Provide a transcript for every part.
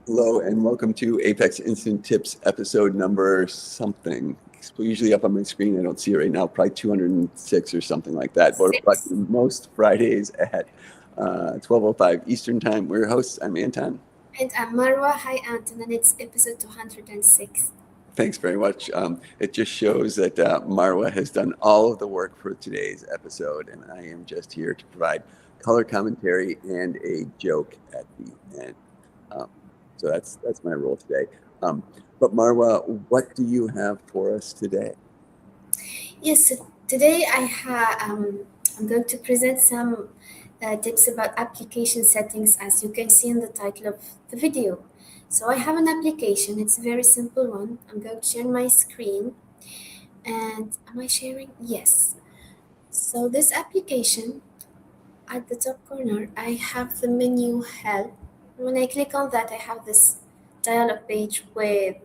Hello and welcome to Apex Instant Tips episode number something. It's usually up on my screen. I don't see it right now. Probably 206 or something like that. But Six. most Fridays at 12:05 Eastern Time. We're your hosts. I'm Anton. And I'm Marwa. Hi, Anton, and it's episode 206. Thanks very much. It just shows that Marwa has done all of the work for today's episode, and I am just here to provide color commentary and a joke at the end. Um, so that's my role today. But Marwa, what do you have for us today? Yes, so today I'm going to present some tips about application settings, as you can see in the title of the video. So I have an application. It's a very simple one. I'm going to share my screen. And am I sharing? Yes. So this application, at the top corner, I have the menu help. When I click on that, I have this dialog page with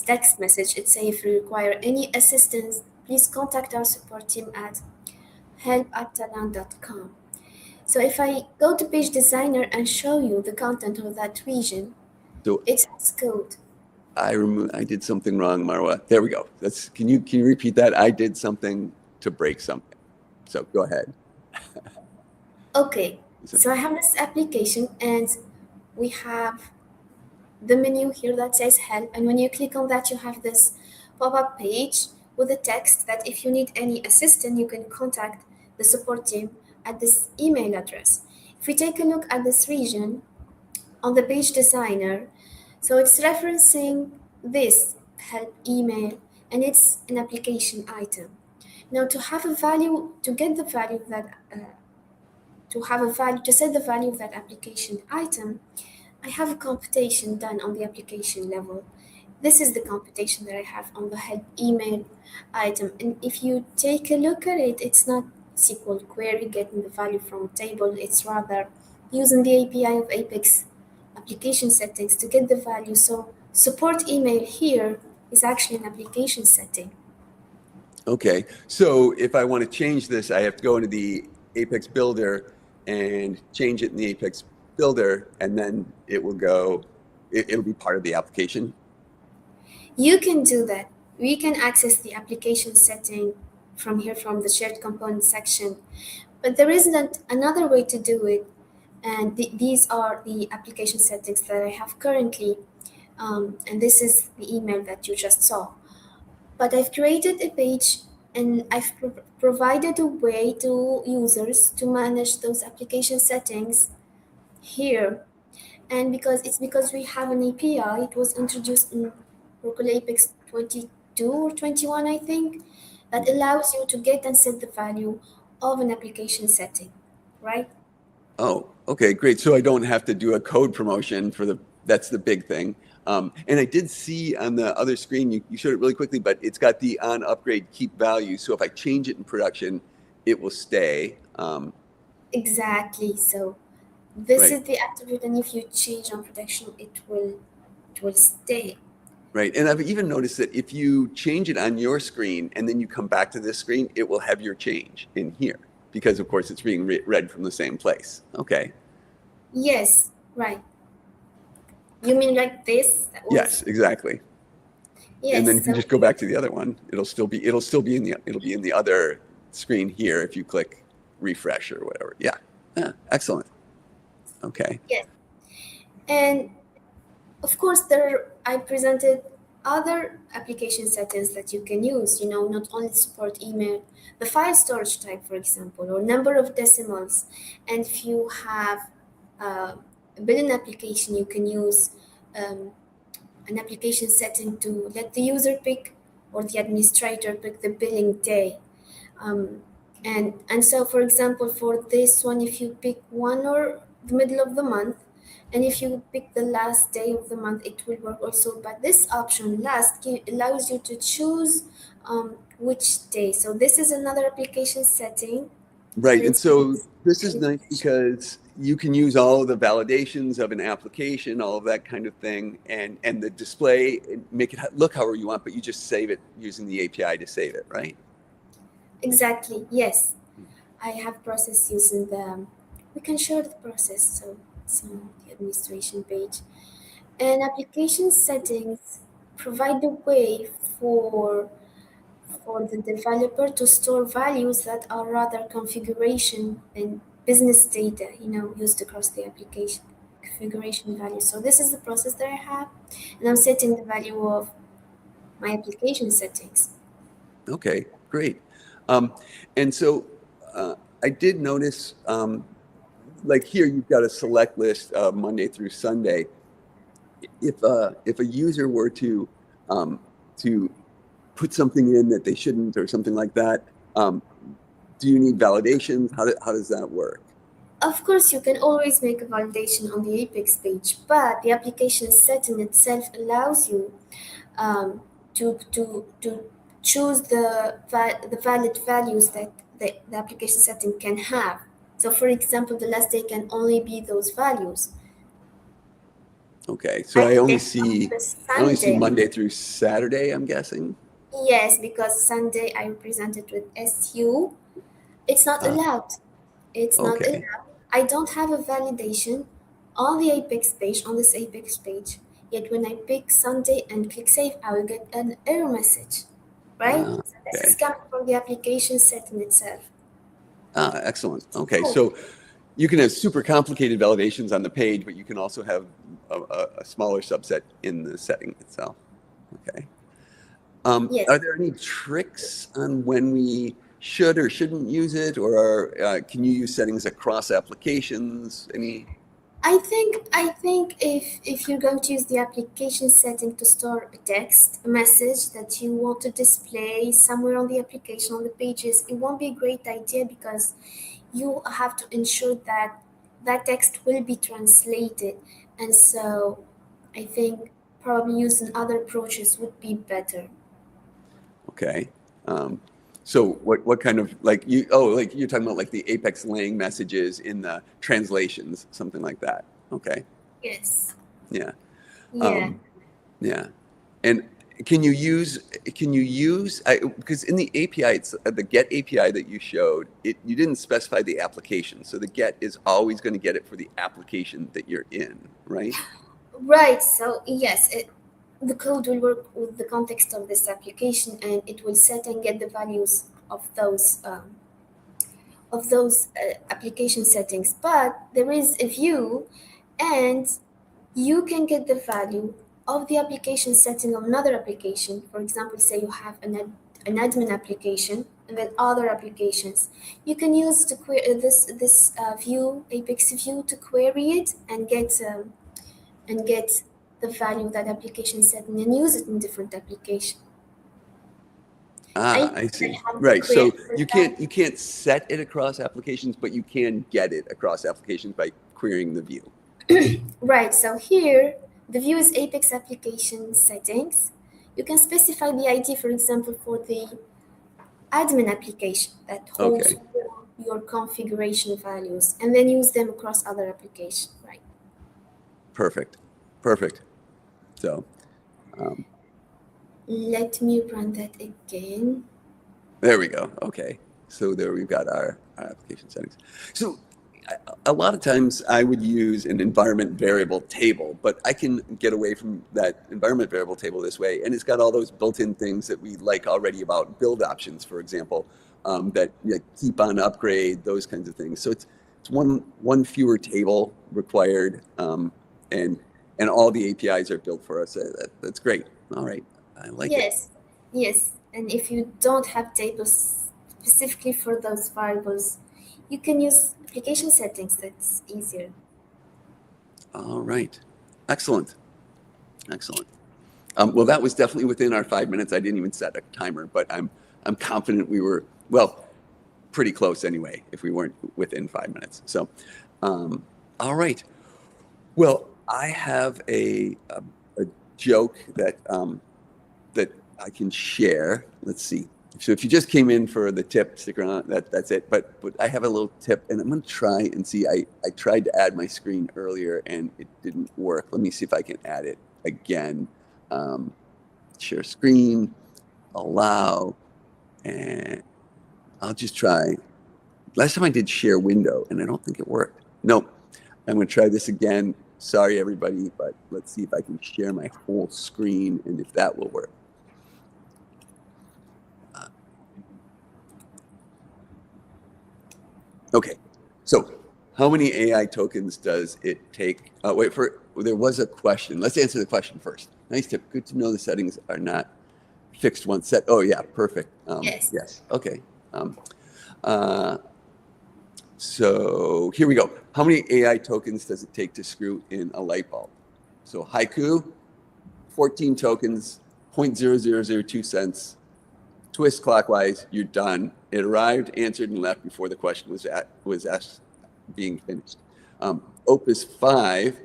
text message. It says if you require any assistance, please contact our support team at help@talent.com. So if I go to page designer and show you the content of that region, So it has code. I did something wrong, Marwa. There we go. Can you repeat that? I did something to break something. So go ahead. Okay, so I have this application and we have the menu here that says help, and when you click on that you have this pop-up page with a text that if you need any assistance you can contact the support team at this email address. If we take a look at this region on the page designer, so it's referencing this help email and it's an application item. Now to have a value, to get the value that to have a value, to set the value of that application item, I have a computation done on the application level. This is the computation that I have on the help email item. And if you take a look at it, it's not SQL query getting the value from a table. It's rather using the API of Apex application settings to get the value. So support email here is actually an application setting. Okay, so if I want to change this, I have to go into the Apex Builder and change it in the Apex Builder, and then it'll be part of the application. You can do that. We can access the application setting from here from the shared component section. But there isn't another way to do it, and these are the application settings that I have currently, and this is the email that you just saw. But I've created a page and I've provided a way to users to manage those application settings here. And because we have an API, it was introduced in Local Apex 22 or 21, I think, that allows you to get and set the value of an application setting, right? Oh, okay, great. So I don't have to do a code promotion that's the big thing. And I did see on the other screen, you showed it really quickly, but it's got the on upgrade keep value. So if I change it in production, it will stay. Exactly. So this Right, is the attribute, and if you change on protection, it will stay. right. And I've even noticed that if you change it on your screen and then you come back to this screen, it will have your change in here because, of course, it's being read from the same place. Okay. Yes, right. You mean like this? That was Yes, exactly. And then yes. if you So just go back to the other one, it'll be in the other screen here if you click refresh or whatever. Yeah. Yeah, excellent. Okay. yes, and of course I presented other application settings that you can use. Not only support email, the file storage type, for example, or number of decimals. And if you have a billing application, you can use um, an application setting to let the user pick or the administrator pick the billing day. Um, and so, for example, for this one, if you pick one or the middle of the month, and if you pick the last day of the month, it will work also. But this option last allows you to choose which day. So this is another application setting, and Right. And it's so this is and nice because you can use all of the validations of an application, all of that kind of thing, and the display, make it look however you want, but you just save it using the API to save it, right? exactly, yes. I have process using the. We can show the process. So the administration page. And application settings provide a way for for the developer to store values that are rather configuration and business data, used across the application. Configuration values. So this is the process that I have, and I'm setting the value of my application settings. Okay, great. Um, and so I did notice, like here, you've got a select list Monday through Sunday. If a user were um, to put something in that they shouldn't or something like that, um, do you need validations? How does that work? Of course, you can always make a validation on the Apex page, but the application setting itself allows you to choose the valid values that the application setting can have. So, for example, the last day can only be those values. Okay, so I I only guess on see the I only see Sunday, Monday through Saturday, I'm guessing. yes, because Sunday I represent it with SU. It's not Uh, allowed. It's not okay. allowed. I don't have a validation on the Apex page, on this Apex page. Yet when I pick Sunday and click save, I will get an error message, right? Uh, So this is okay. coming from the application setting itself. Excellent. Okay, Oh, so you can have super complicated validations on the page, but you can also have a smaller subset in the setting itself. Okay. yes. Are there any tricks on when we should or shouldn't use it, or can you use settings across applications? Any? I think if you're going to use the application setting to store a text, a message that you want to display somewhere on the application on the pages, it won't be a great idea because you have to ensure that that text will be translated. And so I think probably using other approaches would be better. Okay. Um, so what kind of like you? Oh, like you're talking about like the Apex laying messages in the translations, something like that. Okay. Yes. Yeah. Yeah. Um, yeah. And can you use because in the API, it's the get API that you showed, you didn't specify the application. So the get is always going to get it for the application that you're in, right? Right. So yes, the code will work with the context of this application, and it will set and get the values of those application settings. But there is a view, and you can get the value of the application setting of another application. For example, say you have an admin application and then other applications. You can use to query this view, Apex view, to query it and get the value of that application setting and use it in different application. I I I see. have the Right. query So for that. you can't set it across applications, but you can get it across applications by querying the view. Right, so here the view is Apex application settings. You can specify the ID, for example, for the admin application that holds Okay. your configuration values and then use them across other applications, right? Perfect. Perfect. So um, Let me run that again. there we go. Okay. So there we've got our application settings. So a lot of times I would use an environment variable table, but I can get away from that environment variable table this way. And it's got all those built-in things that we like already about build options, for example, that keep on upgrade, those kinds of things. So it's one fewer table required, and and all the APIs are built for us. That's great. All right, I like it. Yes, yes. And if you don't have tables specifically for those variables, you can use application settings. That's easier. All right, excellent, excellent. Well, that was definitely within our 5 minutes. I didn't even set a timer, but I'm confident we were well, pretty close anyway. If we weren't within 5 minutes, so all right. Well, I have a joke that I can share. Let's see. So if you just came in for the tip, stick around. That's it. But I have a little tip, and I'm going to try and see. I tried to add my screen earlier, and it didn't work. Let me see if I can add it again. Um, Share screen, allow, and I'll just try. Last time I did share window, and I don't think it worked. No, I'm going to try this again. Sorry, everybody, but let's see if I can share my whole screen and if that will work. Okay, so how many AI tokens does it take? There was a question. Let's answer the question first. Nice tip. Good to know the settings are not fixed one set. Oh yeah, perfect. Yes. Yes. Okay. Uh, so here we go. How many AI tokens does it take to screw in a light bulb? So Haiku, 14 tokens, 0.0002 cents. Twist clockwise, you're done. It arrived, answered, and left before the question was asked being finished. Opus 5,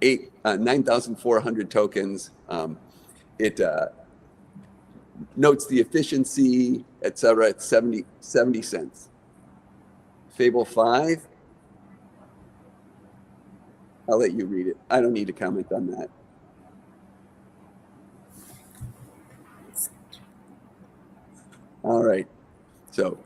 9,400 tokens. It notes the efficiency, etc. It's 70 cents. Fable 5, I'll let you read it. I don't need to comment on that. All right. So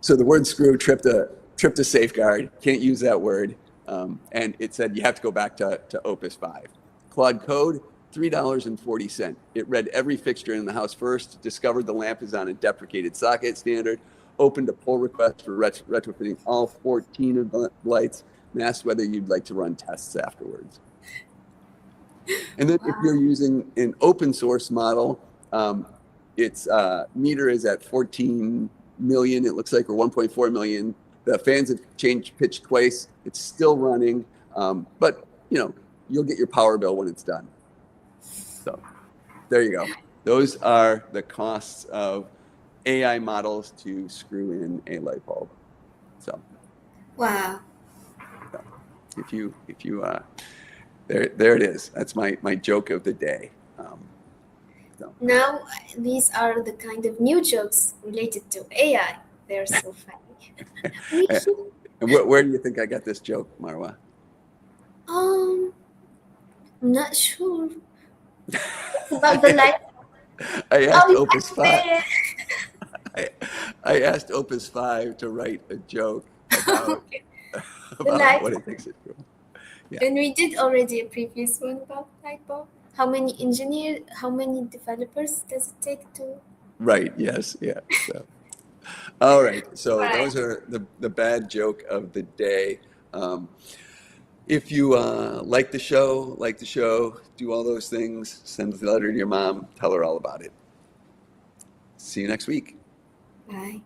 the word screw tripped a safeguard. Can't use that word. And it said you have to go back to Opus 5. Claude Code, $3.40. It read every fixture in the house first, discovered the lamp is on a deprecated socket standard, opened a pull request for retrofitting all 14 of the lights, and asked whether you'd like to run tests afterwards. And then if you're using an open source model, its meter is at 14 million, it looks like, or 1.4 million. The fans have changed pitch twice. It's still running, but you'll get your power bill when it's done. So there you go. Those are the costs of AI models to screw in a light bulb. So Wow. if you there it is. That's my joke of the day. Now, these are the kind of new jokes related to AI. They're so funny. And where do you think I got this joke, Marwa? I'm not sure. About the light. I asked Opus 5. I asked Opus 5 to write a joke about, about what it thinks it's true. Yeah. And we did already a previous one about light bulb. How many developers does it take to? Right. Yes. Yeah. So. All right. So those are the bad joke of the day. If you like the show, do all those things, send a letter to your mom, tell her all about it. See you next week. Bye.